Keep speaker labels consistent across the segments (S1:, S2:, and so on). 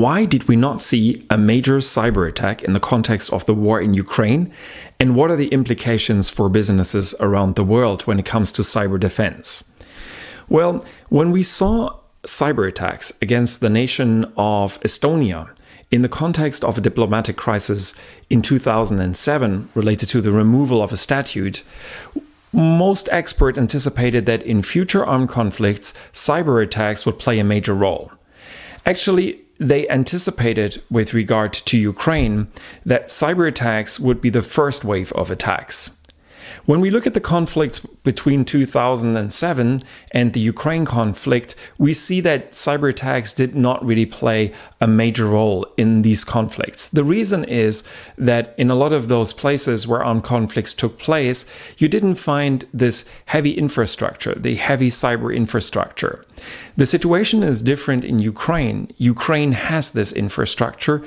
S1: Why did we not see a major cyber attack in the context of the war in Ukraine? And what are the implications for businesses around the world when it comes to cyber defense? Well, when we saw cyber attacks against the nation of Estonia in the context of a diplomatic crisis in 2007 related to the removal of a statute, most experts anticipated that in future armed conflicts, cyber attacks would play a major role. Actually, they anticipated with regard to Ukraine that cyber attacks would be the first wave of attacks. When we look at the conflicts between 2007 and the Ukraine conflict, we see that cyber attacks did not really play a major role in these conflicts. The reason is that in a lot of those places where armed conflicts took place, you didn't find this heavy infrastructure, the heavy cyber infrastructure. The situation is different in Ukraine. Ukraine has this infrastructure,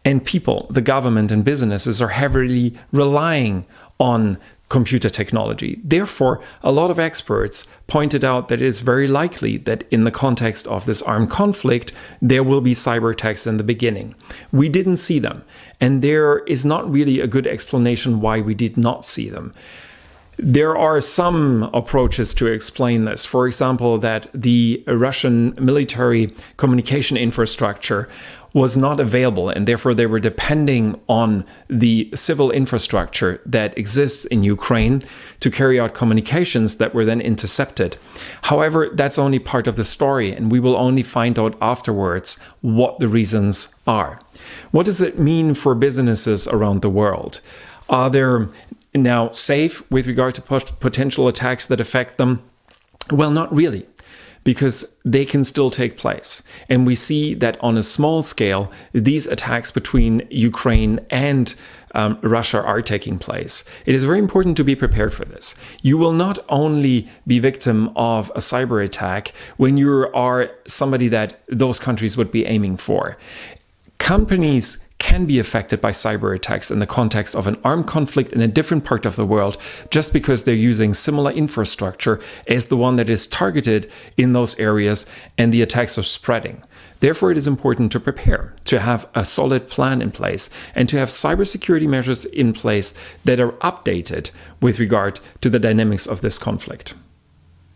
S1: and people, the government and businesses are heavily relying on computer technology. Therefore, a lot of experts pointed out that it is very likely that in the context of this armed conflict, there will be cyber attacks in the beginning. We didn't see them, and there is not really a good explanation why we did not see them. There are some approaches to explain this. For example, that the Russian military communication infrastructure was not available, and therefore they were depending on the civil infrastructure that exists in Ukraine to carry out communications that were then intercepted. However, that's only part of the story, and we will only find out afterwards what the reasons are. What does it mean for businesses around the world? Are there now safe with regard to potential attacks that affect them? Well, not really, because they can still take place. And we see that on a small scale, these attacks between Ukraine and Russia are taking place. It is very important to be prepared for this. You will not only be victim of a cyber attack when you are somebody that those countries would be aiming for. Companies can be affected by cyber attacks in the context of an armed conflict in a different part of the world just because they're using similar infrastructure as the one that is targeted in those areas and the attacks are spreading. Therefore, it is important to prepare, to have a solid plan in place and to have cybersecurity measures in place that are updated with regard to the dynamics of this conflict.